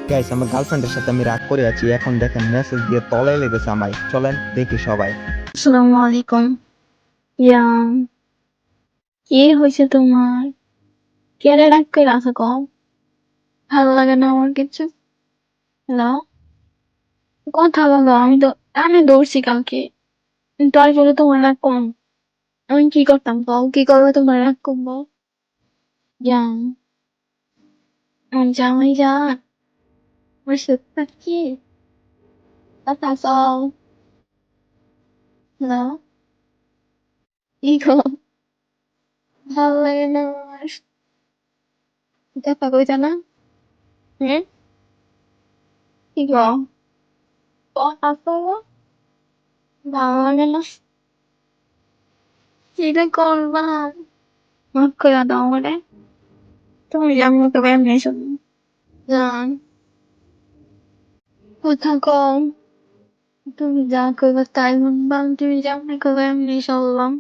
Guys আমার গার্লফ্রেন্ডের সাথে আমি রাগ করে আছি, এখন দেখেন মেসেজ দিয়ে তলায় লেগেছে আমায়। চলেন দেখি সবাই। আসসালামু আলাইকুম। ইয়া, কি হয়েছে তোমার? কেড়ে রাগ করে আছো কম? ভালো লাগে না আমার কিছু? হ্যালো, কথা বলো। আমি দৌড়ছি কালকে, তারপরে তোমার রাগ কম? আমি কি করতাম কও? কি করবে তোমার রাগ কমবো? জান, আমার জামাই যান, আমার সত্যি কি কথা কও? হ্যালো, কি গো? ভালো লাগে না আমার, কথা কইতা না? হুম, কি গো? কথা কও, ভালো লাগে না? এটা করবা? মাফ করে দাও আমারে। তুমি যে আমাকে এমনি শুনি জান, কথা কম। তুমি যা করবে তাই শুনবাম, তুমি যেমনি করবে এমনি চললাম।